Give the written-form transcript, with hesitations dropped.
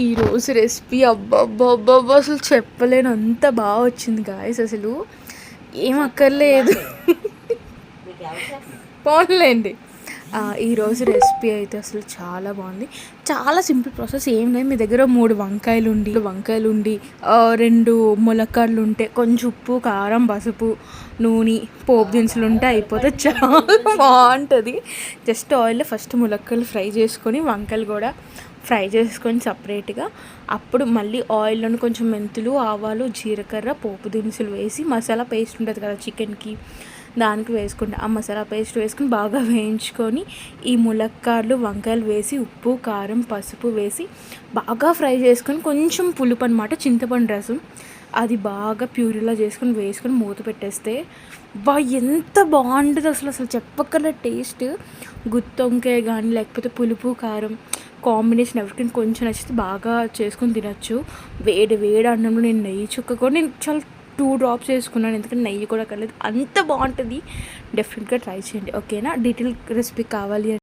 ఈరోజు రెసిపీ అబ్బబ్బబ్బబ్బా అసలు చెప్పలేను, అంత బాగా వచ్చింది గాయస్. అసలు ఏం అక్కర్లేదు, పోన్లేండి. ఈరోజు రెసిపీ అయితే అసలు చాలా బాగుంది. చాలా సింపుల్ ప్రాసెస్, ఏం లేదు. మీ దగ్గర 3 వంకాయలు ఉండి 2 ములక్కాడలు ఉంటే, కొంచెం ఉప్పు, కారం, పసుపు, నూనె, పోపు దినుసులు ఉంటే అయిపోతే చాలా బాగుంటుంది. జస్ట్ ఆయిల్లో ఫస్ట్ ములక్కాయలు ఫ్రై చేసుకొని, వంకాయలు కూడా ఫ్రై చేసుకొని సపరేట్గా, అప్పుడు మళ్ళీ ఆయిల్లోని కొంచెం మెంతులు, ఆవాలు, జీలకర్ర, పోపు దినుసులు వేసి మసాలా పేస్ట్ ఉంటుంది కదా చికెన్కి, దానికి వేసుకుంటే ఆ మసాలా పేస్ట్ వేసుకుని బాగా వేయించుకొని, ఈ ములక్కాడలు, వంకాయలు వేసి ఉప్పు, కారం, పసుపు వేసి బాగా ఫ్రై చేసుకొని, కొంచెం పులుపు అనమాట, చింతపండు రసం, అది బాగా ప్యూరీలా చేసుకొని వేసుకొని మూత పెట్టేస్తే ఎంత బాగుంటుంది అసలు చెప్పక్కర్లే టేస్ట్. గుత్తి వంకాయ కానీ లేకపోతే పులుపు కారం కాంబినేషన్ ఎవరికైనా కొంచెం నచ్చితే బాగా చేసుకొని తినచ్చు. వేడి వేడి అన్నంలో నేను నెయ్యి చుక్క కూడా నేను చాలా 2 డ్రాప్స్ వేసుకున్నాను, ఎందుకంటే నెయ్యి కూడా కలలేదు, అంత బాగుంటుంది. డెఫినెట్గా ట్రై చేయండి, ఓకేనా. డీటెయిల్ రెసిపీ కావాలి